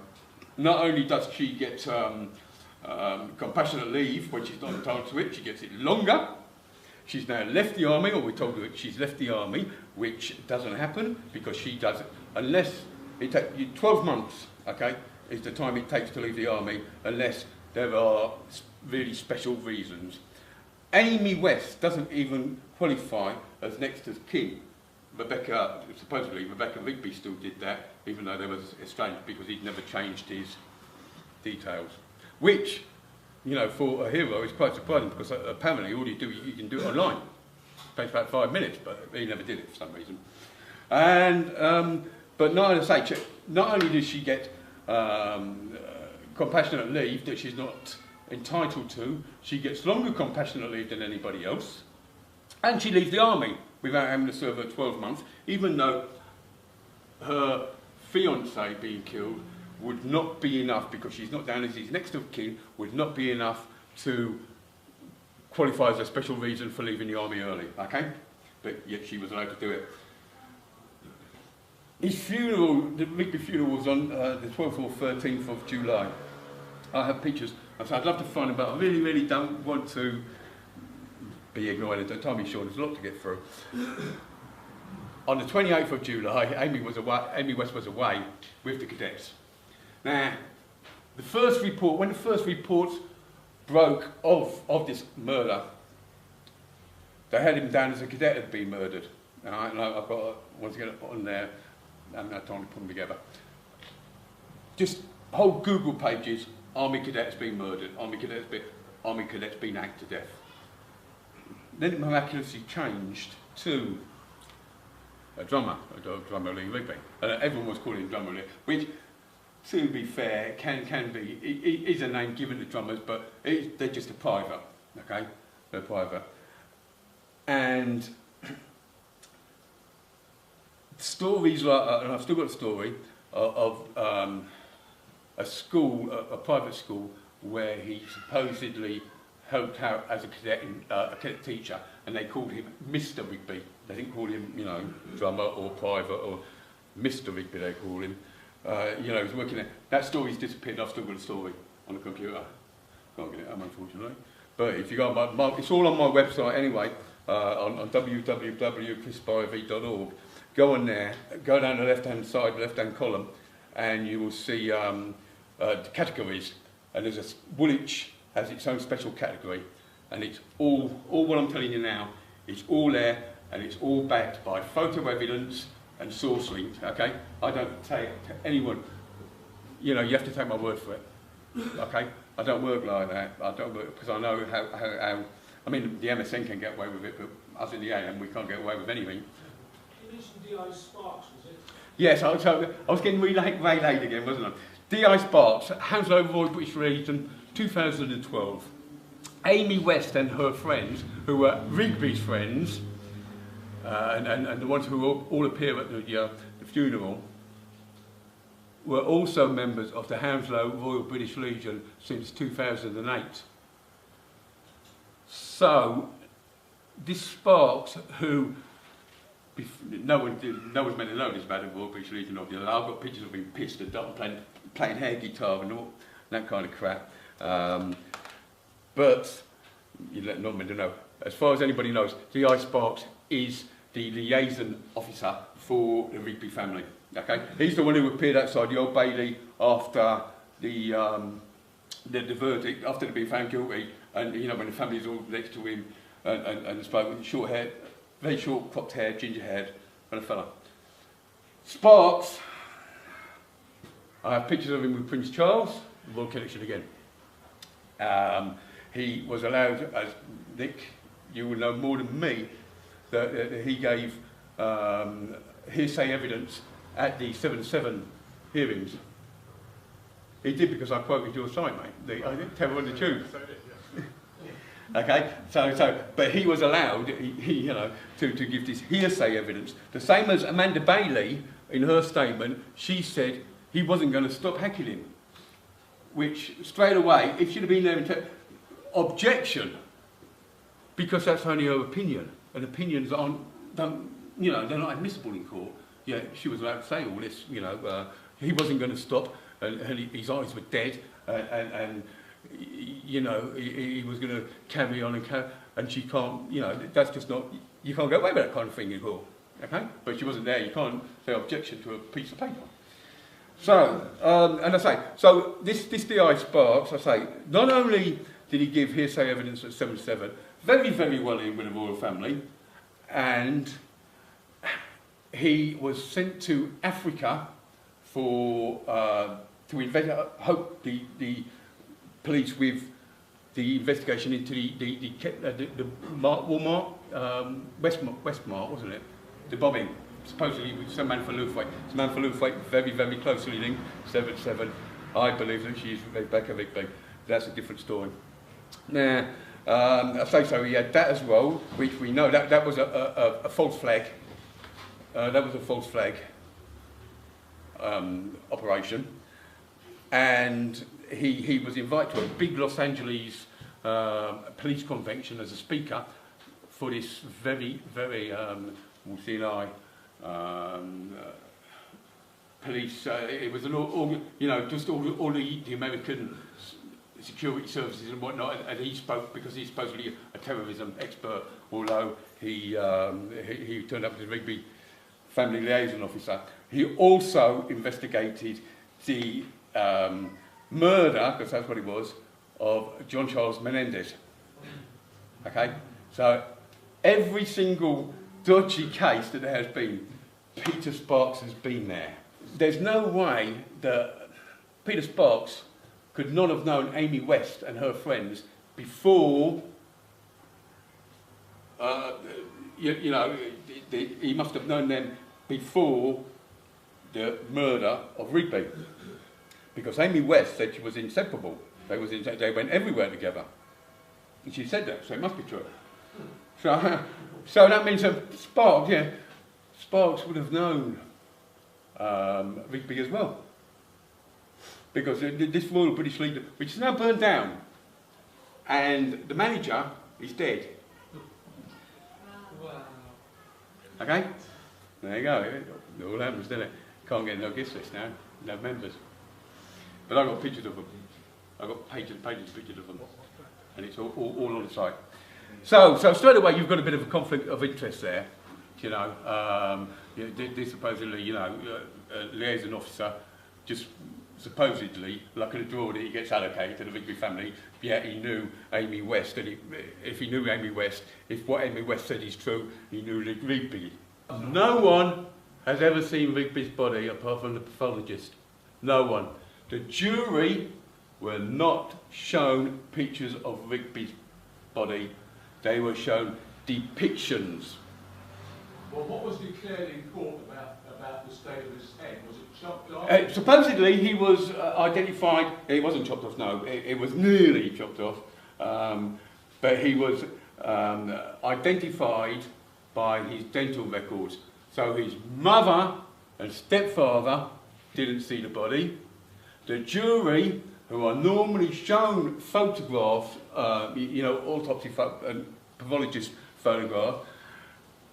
not only does she get compassionate leave when she's not entitled to it, she gets it longer. She's now left the army, or we're told that she's left the army, which doesn't happen because she does it unless it takes you 12 months, okay, is the time it takes to leave the army, unless there are really special reasons. Amy West doesn't even qualify as next of kin. Supposedly Rebecca Rigby still did that, even though there was estranged, because he'd never changed his details. Which, you know, for a hero is quite surprising, because apparently all you can do it online. It takes about 5 minutes, but he never did it for some reason. And, but not only does she get compassionate leave that she's not entitled to, she gets longer compassionate leave than anybody else, and she leaves the army without having to serve her 12 months, even though her fiancé being killed would not be enough, because she's not down as his next of kin, would not be enough to qualify as a special reason for leaving the army early, okay? But yet she was allowed to do it. His funeral, the Rigby funeral, was on the 12th or 13th of July. I have pictures, so I'd love to find them, but I really, really don't want to be ignored. Don't tell me, Sean, there's a lot to get through. On the 28th of July, Amy West was away with the cadets. Now, the first report, when the first reports broke of this murder, they had him down as a cadet had been murdered. And I've got, once again, on there, I haven't had time to put them together. Just whole Google pages, Army cadets being murdered, Army cadets being hacked to death. Then it miraculously changed to a drummer Lee Rigby. Everyone was calling him Drummer Lee, which, to be fair, can be. It is a name given to drummers, but they're just a private, okay? They're private. And stories like, and I've still got a story of a school, a private school, where he supposedly helped out as a cadet teacher, and they called him Mr. Rigby. They didn't call him, you know, drummer or private or Mr. Rigby, they call him. You know, he was working there. That story's disappeared. I've still got a story on the computer. Can't get it home, unfortunately. But if you go on my it's all on my website anyway, on www.chrisspivey.org. Go on there, go down the left-hand side, left-hand column, and you will see the categories. And there's a Woolwich has its own special category, and it's all what I'm telling you now. It's all there, and it's all backed by photo evidence and source links. Okay, I don't take to anyone. You know, you have to take my word for it. Okay, I don't work like that. I don't work because I know how. I mean, the MSN can get away with it, but us in the AM, we can't get away with anything. You mentioned D.I. Sparks, was it? Yes, I was getting relayed again, wasn't I? D.I. Sparks, Hounslow Royal British Legion, 2012. Amy West and her friends, who were Rigby's friends, and the ones who all appear at the funeral, were also members of the Hounslow Royal British Legion since 2008. So, this Sparks, who no one's meant to know this about the Royal British Legion, obviously. I've got pictures of him pissed and playing air guitar and all that kind of crap. But you're not meant to know. As far as anybody knows, D.I. Sparks is the liaison officer for the Rigby family. Okay, he's the one who appeared outside the Old Bailey after the verdict, after they'd been found guilty, and you know when the family's all next to him, and spoke with short hair, very short cropped hair, ginger haired, and a fella. Sparks. I have pictures of him with Prince Charles, Royal Collection again. He was allowed, as Nick, you will know more than me, that he gave hearsay evidence at the 7/7 hearings. He did because I quoted your site, mate. I didn't tell her on the tube. Okay, but he was allowed, you know, to give this hearsay evidence. The same as Amanda Bailey, in her statement, she said he wasn't going to stop heckling him. Which, straight away, if she'd have been there and said, objection, because that's only her opinion, and opinions you know, they're not admissible in court. Yeah, she was allowed to say all this, you know, he wasn't going to stop, and his eyes were dead, and you know, he was going to carry on, and she can't, you know, that's just not, you can't get away with that kind of thing in court, okay? But she wasn't there, you can't say objection to a piece of paper. So, and I say, so this D.I. Sparks, I say, not only did he give hearsay evidence at 7/7, very, very well in with the royal family, and he was sent to Africa for to help the police with the investigation into the Walmart, Westmart, wasn't it? The bombing, supposedly with some man for Lufway. Some man for Lufway, very, very closely linked, 7/7. I believe that she's Rebecca Rigby. That's a different story. Now, I say so, he had that as well, which we know that was a false flag. That was a false flag operation, and he was invited to a big Los Angeles police convention as a speaker for this very, very CNI police. It was you know, just all the American security services and whatnot, and he spoke because he's supposedly a terrorism expert, although he turned up as a Rigby family liaison officer. He also investigated the murder, because that's what it was, of John Charles Menendez. Okay? So every single dodgy case that there has been, Peter Sparks has been there. There's no way that Peter Sparks could not have known Amy West and her friends before, you know, he must have known them before the murder of Rigby. Because Amy West said she was inseparable. They went everywhere together. And she said that, so it must be true. So that means that Sparks would have known Rigby as well. because this Royal British Legion, which is now burned down, and the manager is dead. Wow. Okay? There you go. It all happens, doesn't it? Can't get no guest list now, no members. But I've got pictures of them. I've got pages and pages of pictures of them. And it's all on the site. So straight away you've got a bit of a conflict of interest there. You know, this supposedly, you know, liaison officer just supposedly, like in a draw that he gets allocated to the Rigby family, yet he knew Amy West, and if he knew Amy West, if what Amy West said is true, he knew Rigby. No one has ever seen Rigby's body apart from the pathologist. No one. The jury were not shown pictures of Rigby's body, they were shown depictions. Well, what was declared in court about the state of his head? Was it chopped off? Supposedly he was identified, it wasn't chopped off, no, it was nearly chopped off, but he was identified by his dental records. So his mother and stepfather didn't see the body. The jury, who are normally shown photographs, you know, autopsy and pathologist photographs,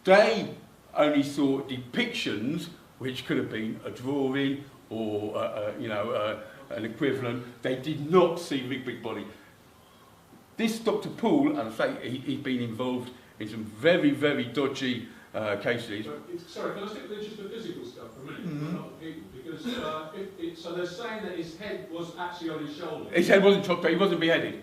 they only saw depictions, which could have been a drawing or you know, an equivalent. They did not see Rigby's body. This Dr. Poole, and I say he's been involved in some very, very dodgy cases. Sorry, can I stick with just the physical stuff for a minute? Not the people, because so they're saying that his head was actually on his shoulder. His head wasn't chopped off, he wasn't beheaded.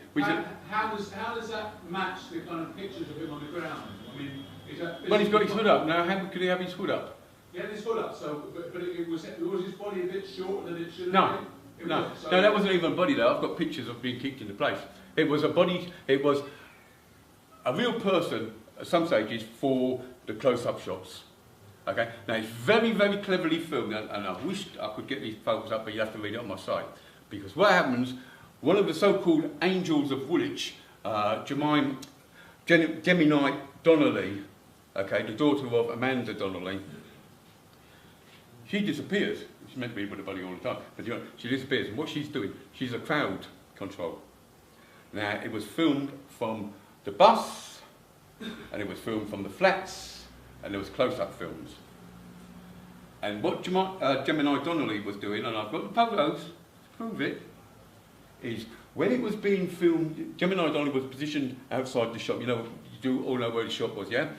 How does that match the kind of pictures of him on the ground? I mean, is that... Well, he's got his hood up. Now, how could he have his hood up? He had his hood up, so, but was his body a bit shorter than it should have No. been? No, no, that wasn't even a body though. I've got pictures of being kicked into place. It was a body, it was a real person at some stages for the close-up shots. Okay, now it's very, very cleverly filmed, and I wish I could get these photos up, but you have to read it on my site. Because what happens, one of the so-called angels of Woolwich, Gemini Donnelly, okay, the daughter of Amanda Donnelly, she disappears. She's meant to be with the body all the time, but you know, she disappears, and what she's doing, she's a crowd control. Now, it was filmed from the bus, and it was filmed from the flats, and there was close-up films. And what Gemini Donnelly was doing, and I've got the photos to prove it, is when it was being filmed, Gemini Donnelly was positioned outside the shop. You know, you do all know where the shop was, yeah?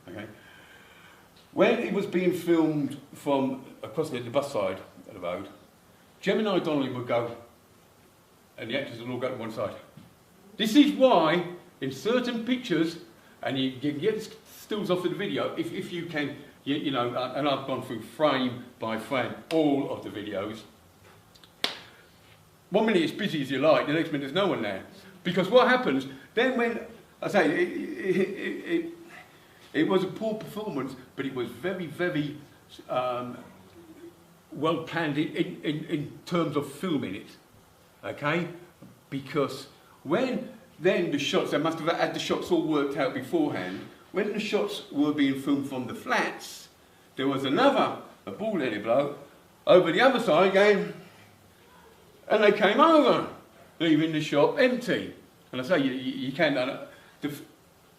Okay. When it was being filmed from across the bus side of the road, Gemini Donnelly would go, and the actors would all go to one side. This is why, in certain pictures, and you can get stills off of the video, if you can, you know, and I've gone through frame by frame all of the videos. 1 minute it's busy as you like, the next minute there's no one there. Because what happens, then when, I say, it was a poor performance, but it was very, very well planned in terms of filming it, okay? Because when then the shots, they must have had the shots all worked out beforehand, when the shots were being filmed from the flats, there was a bald-headed bloke, over the other side going, and they came over, leaving the shop empty. And I say, you can,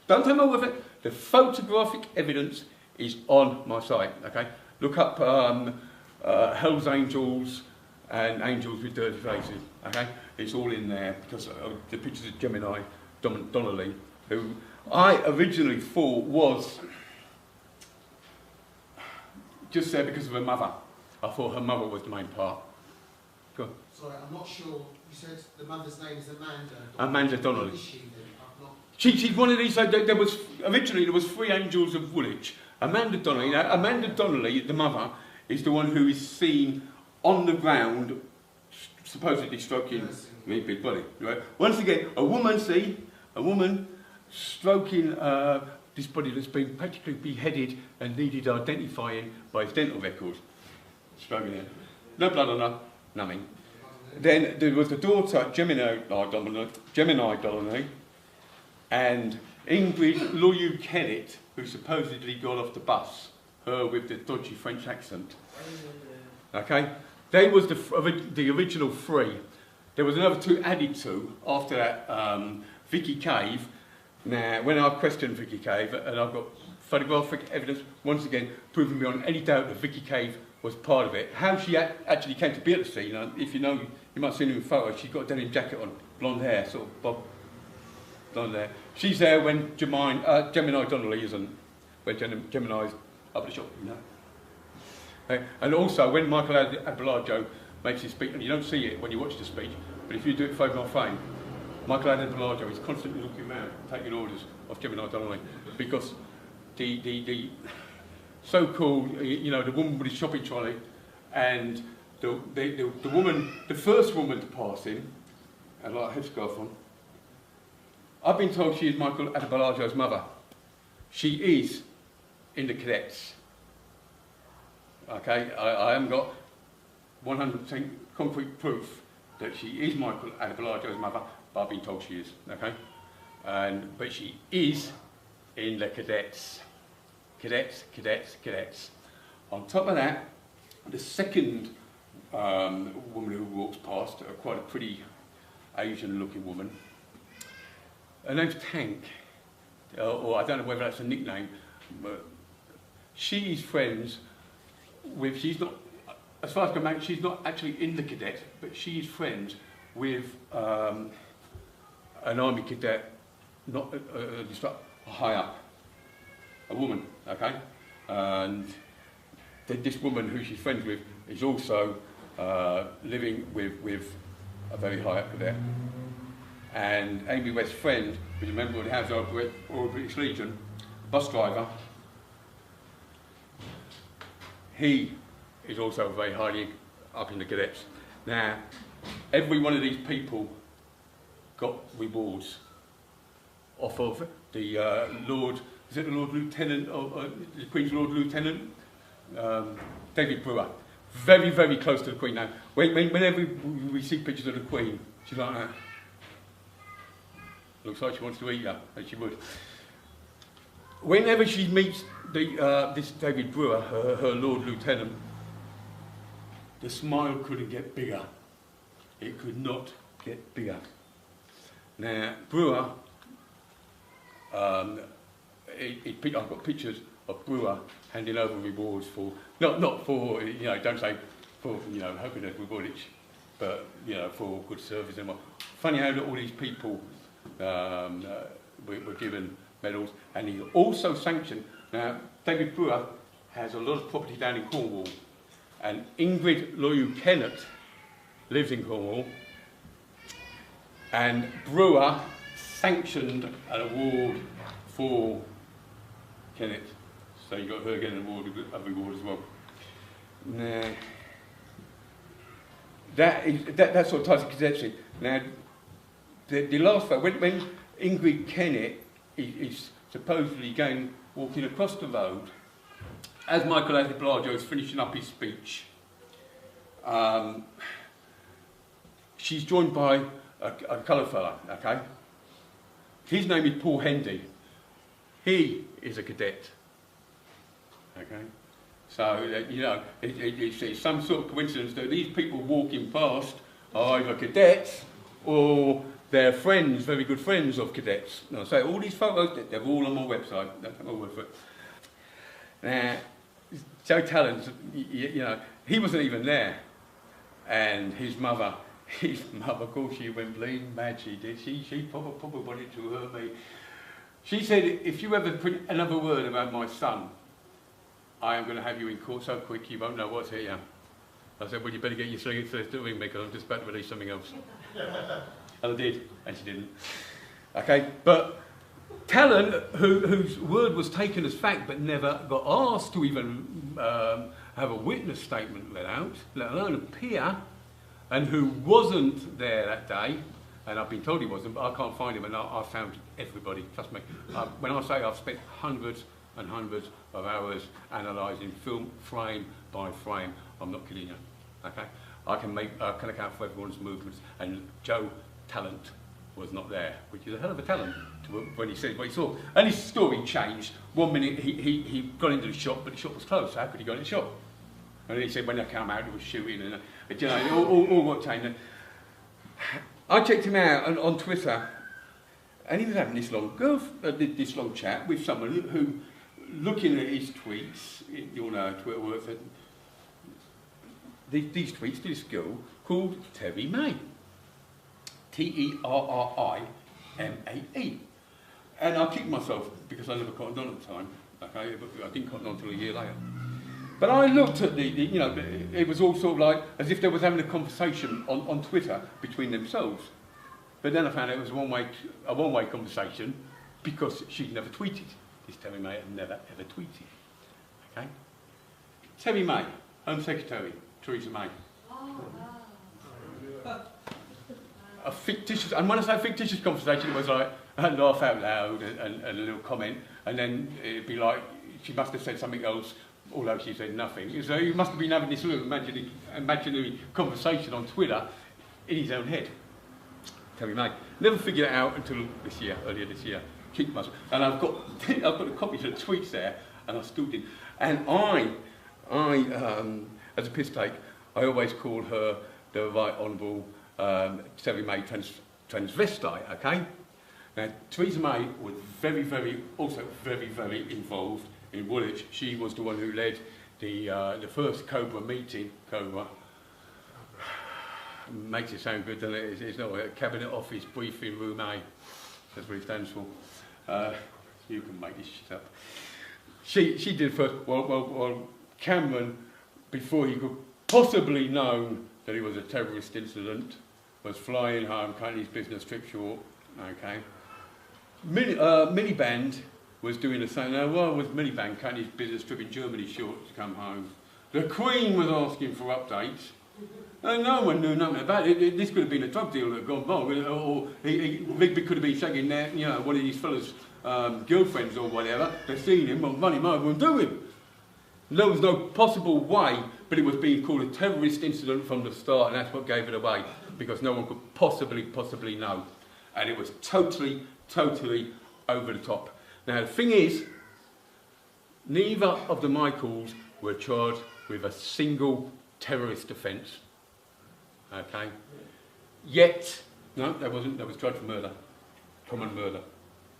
don't take my word for it, the photographic evidence is on my site, okay? Look up Hell's Angels and Angels with Dirty Faces, okay? It's all in there because the pictures of Gemini Donnelly, who I originally thought was just there because of her mother. I thought her mother was the main part. Go on. Sorry, I'm not sure. You said the mother's name is Amanda. Amanda Donnelly. Who is she then? I've not... She's one of these. So originally there was 3 angels of Woolwich. Amanda Donnelly. Now Amanda Donnelly, the mother, is the one who is seen on the ground, supposedly stroking Rigby's body. Right? Once again, a woman stroking this body that's been practically beheaded and needed identifying by his dental records. Stroking it. No blood on her, nothing. Then there was the daughter, Gemini Donnelly, and Ingrid Loyu Kennett, who supposedly got off the bus, her with the dodgy French accent. Okay? They was the original 3. There was another 2 added to after that. Vicky Cave. Now, when I questioned Vicky Cave, and I've got photographic evidence, once again, proving beyond any doubt that Vicky Cave was part of it. How she actually came to be at the scene, if you know, you might have seen her in photos, she's got a denim jacket on, blonde hair, sort of bob, blonde hair. She's there when Gemini Donnelly isn't, when Gemini's up at the shop, you know. Okay. And also, when Michael Adebayo makes his speech, and you don't see it when you watch the speech, but if you do it frame by frame, Michael Adebayo is constantly looking around, taking orders of Gemini Donnelly, because the so-called, you know, the woman with the shopping trolley, and the woman, the first woman to pass him, and like a headscarf on. I've been told she is Michael Adebayo's mother. She is in the cadets. Okay, I haven't got 100% concrete proof that she is Michael Adebayo's mother, but I've been told she is. Okay, but she is in the cadets. Cadets, cadets, cadets. On top of that, the second woman who walks past, quite a pretty Asian-looking woman. Her name's Tank, or I don't know whether that's a nickname, but she's friends with, she's not, as far as I can make, she's not actually in the cadets, but she's friends with an army cadet, not high up. A woman, okay? And this woman who she's friends with is also living with a very high up cadet. And Amy West's friend, who's a member of the House of Royal British Legion, bus driver, he is also very highly up in the cadets. Now, every one of these people got rewards off of the Lord. Is it the Lord Lieutenant, or the Queen's Lord Lieutenant? David Brewer. Very, very close to the Queen now. Whenever we see pictures of the Queen, she's like that. Looks like she wants to eat her, as she would. Whenever she meets this David Brewer, her Lord Lieutenant, the smile couldn't get bigger. It could not get bigger. Now, Brewer, I've got pictures of Brewer handing over rewards for, not for, you know, don't say for, you know, hoping there's rewardage, but, you know, for good service and what. Funny how all these people were given medals, and he also sanctioned. Now, David Brewer has a lot of property down in Cornwall, and Ingrid Loyu-Kennett lives in Cornwall, and Brewer sanctioned an award for Kennett, so you got her getting a reward as well. Now, that sort of ties to cadetship. Now, the last photo, when Ingrid Kennett is supposedly walking across the road, as Michael Adebayo is finishing up his speech, she's joined by a coloured fella, okay? His name is Paul Hendy. He is a cadet, okay? So, you know, it's some sort of coincidence that these people walking past are either cadets or they're friends, very good friends of cadets. Now, so all these photos, they're all on my website. That's my word for it. Now, Joe Talent, you know, he wasn't even there. And his mother, of course, she went bleeding mad, she did. She probably wanted to hurt me. She said, if you ever put another word about my son, I am going to have you in court so quick you won't know what's here. I said, well, you better get your solicitors to ring me because I'm just about to release something else. And I did, and she didn't. Okay, but Talent, whose word was taken as fact but never got asked to even have a witness statement read out, let alone appear, and who wasn't there that day, and I've been told he wasn't, but I can't find him, and I found everybody, trust me. When I say I've spent hundreds and hundreds of hours analysing film frame by frame, I'm not kidding you, okay? I can account for everyone's movements, and Joe Talent was not there, which is a hell of a talent when he said what he saw. And his story changed. 1 minute he got into the shop, but the shop was closed, so how could he go in the shop? And then he said when they came out, it was shooting, You know, all got taken. I checked him out on Twitter, and he was having this long chat with someone who, looking at his tweets, you'll know how Twitter works, these tweets to this girl called Terry May. Terririme. And I kicked myself because I never cottoned on at the time. Okay, but I didn't cotton on until a year later. But I looked at you know, it was all sort of like as if they was having a conversation on Twitter between themselves. But then I found out it was a one-way conversation because she'd never tweeted. This Terry May had never ever tweeted. Okay. Terry May, Home Secretary, Theresa May. A fictitious, and when I say fictitious conversation, it was like a laugh out loud and a little comment, and then it'd be like she must have said something else, although she said nothing. So he must have been having this little imaginary conversation on Twitter in his own head. Terry May. Never figured it out until earlier this year. Kicked myself, and I've got a copy of the tweets there, and I still did. And I as a piss take, I always call her the Right Honourable Terry May transvestite, okay? Now, Theresa May was also very involved in Woolwich. She was the one who led the first Cobra meeting. Cobra makes it sound good, doesn't it? It's not a Cabinet Office briefing room A. That's what it stands for. You can make this shit up. She did first. Well, Cameron, before he could possibly know that it was a terrorist incident, was flying home, cutting his business trip short. Okay. Miliband was doing the same. Now, why was Miliband cutting his business trip in Germany short to come home? The Queen was asking for updates. And no one knew nothing about it. This could have been a drug deal that had gone wrong, or Rigby could have been shagging there, you know, one of these fellas' girlfriends or whatever. They've seen him, well, run him over and do him. There was no possible way, but it was being called a terrorist incident from the start, and that's what gave it away, because no one could possibly know. And it was totally over the top. Now, the thing is, neither of the Michaels were charged with a single terrorist offence. Okay? Yet, no, there wasn't. There was charged for murder. Common murder.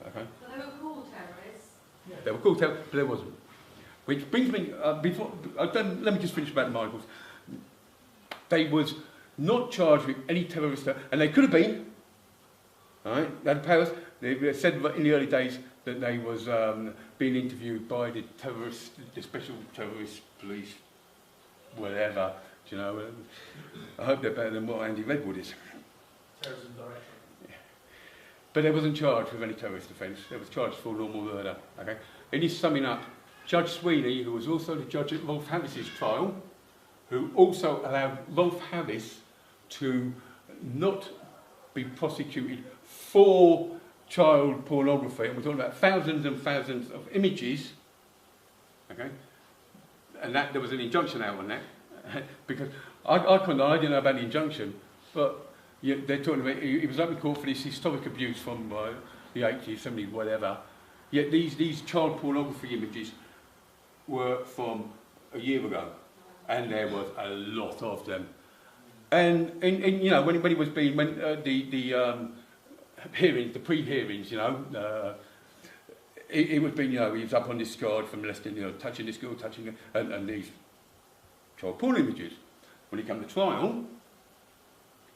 Okay? But they were called terrorists. Yeah. They were called terrorists, but there wasn't. Which brings me, let me just finish about the Michaels. They was not charged with any terrorist, and they could have been. Right? They had powers. They said in the early days that they was being interviewed by the special terrorist police, whatever. Do you know? I hope they're better than what Andy Redwood is. Terrorism director. Yeah. But they wasn't charged with any terrorist offence. They was charged for normal murder. Okay. In his summing up, Judge Sweeney, who was also the judge at Rolf Harris's trial, who also allowed Rolf Harris to not be prosecuted for child pornography, and we're talking about thousands and thousands of images, okay, and that there was an injunction out on that, because I didn't know about the injunction, but yeah, they're talking about, he was open court for this historic abuse from the 80s, 70s, whatever, yet these child pornography images were from a year ago, and there was a lot of them. And you know, when he was being, the hearings, the pre-hearings, you know, it would be, you know, he was up on this charge for molesting, you know, touching this girl, and these child porn images. When he came to trial,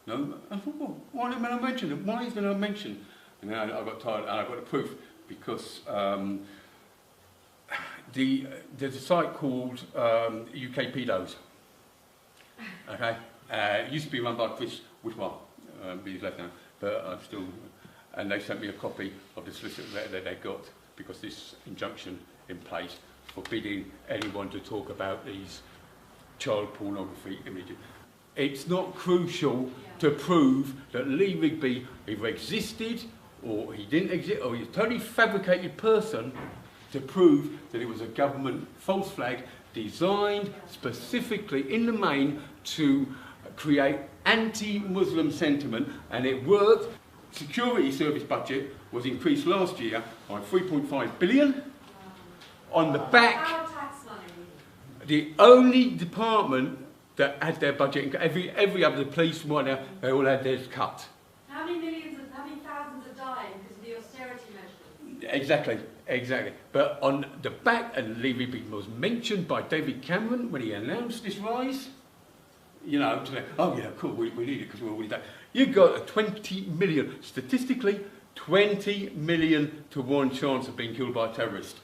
you know, I thought, well, why didn't I mention it? Why isn't I mention? And then I got tired, and I got the proof, because there's a site called UK Pedos. Okay. It used to be run by Chris Whitwell, he's left now, but I'm still, and they sent me a copy of the solicitor letter that they got, because this injunction in place forbidding anyone to talk about these child pornography images. It's not crucial to prove that Lee Rigby either existed or he didn't exist, or he's a totally fabricated person, to prove that it was a government false flag designed specifically in the main to create anti-Muslim sentiment, and it worked. Security service budget was increased last year by 3.5 billion. On the back, Our tax money. the only department that had their budget. Every other police right now, they all had theirs cut. How many thousands are dying because of the austerity measures? Exactly. But on the back, and Lee Rigby was mentioned by David Cameron when he announced this rise, you know, to say, oh yeah, cool, we need it because we're already done. You've got a 20 million, statistically, 20 million to 1 chance of being killed by a terrorist.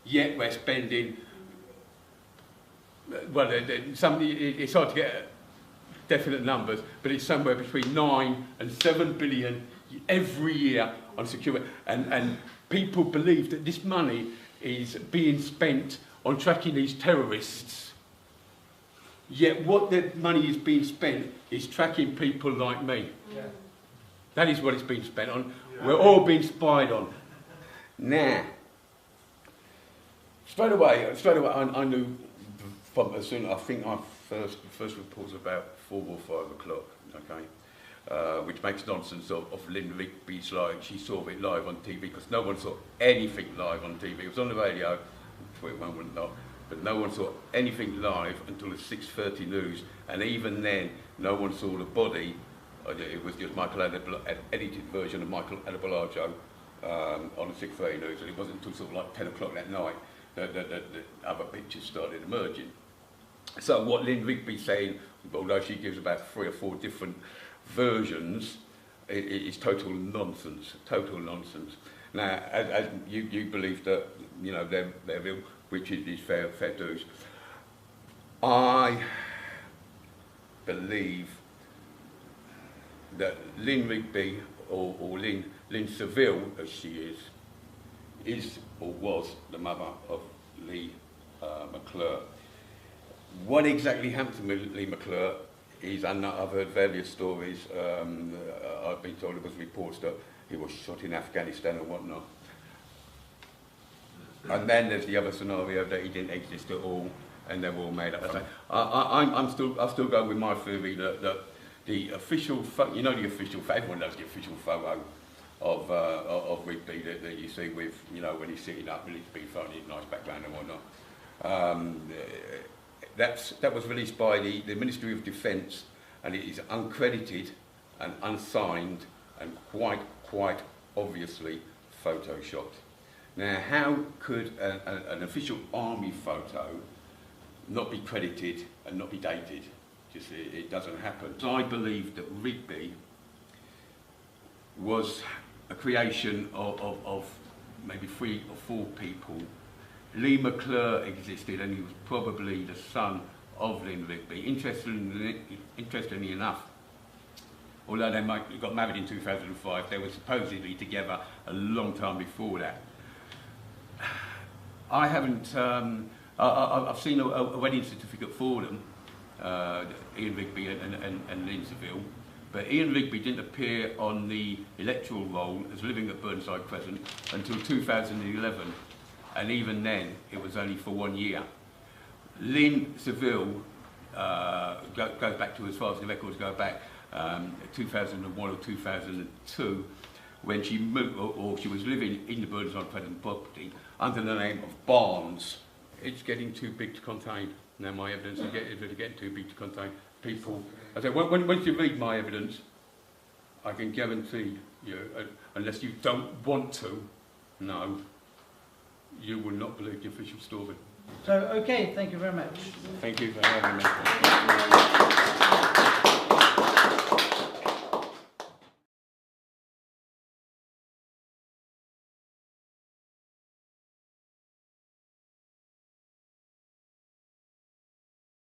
Yet we're spending, well, it's hard to get definite numbers, but it's somewhere between 9 and 7 billion every year on security. And people believe that this money is being spent on tracking these terrorists. Yet what the money is being spent is tracking people like me. Yeah. That is what it's been spent on. Yeah. We're all being spied on. Now, straight away, I knew from as soon. I think our first report was about 4 or 5 o'clock. Okay, which makes nonsense of Lynn Rigby's like she saw it live on TV, because no one saw anything live on TV. It was on the radio, one wouldn't know, but no one saw anything live until the 6:30 news, and even then, no one saw the body. It was just Michael an edited version of Michael Adebolajo on the 6:30 news, and it wasn't until sort of like 10 o'clock that night that other pictures started emerging. So what Lynn Rigby's saying, although she gives about 3 or 4 different versions, is total nonsense. Total nonsense. Now, as you believe that, you know, they're real, which is fair dues. I believe that Lynn Rigby, or Lynn Seville, as she is or was the mother of Lee McClure. What exactly happened to Lee McClure is, and I've heard various stories. I've been told there was reports that he was shot in Afghanistan and whatnot. And then there's the other scenario that he didn't exist at all, and they were all made up. I still go with my theory that the official, you know, the official, everyone knows the official photo of Rigby that you see with, you know, when he's sitting up and he's been phoning in nice background and whatnot. That was released by the Ministry of Defence, and it is uncredited and unsigned and quite obviously photoshopped. Now, how could an official army photo not be credited and not be dated? Just it doesn't happen. So I believe that Rigby was a creation of maybe 3 or 4 people. Lee McClure existed, and he was probably the son of Lynn Rigby. Interestingly enough, although they got married in 2005, they were supposedly together a long time before that. I haven't. I've seen a wedding certificate for them, Ian Rigby and Lynn Seville, but Ian Rigby didn't appear on the electoral roll as living at Burnside Crescent until 2011, and even then it was only for 1 year. Lynn Seville goes back to as far as the records go back, 2001 or 2002, when she moved, or she was living in the Burnside Crescent property under the name of Barnes. It's getting too big to contain. Now my evidence is getting too big to contain. People, I say, once you read my evidence, I can guarantee you, unless you don't want to know, you will not believe the official story. So, okay, thank you very much. Thank you for having me.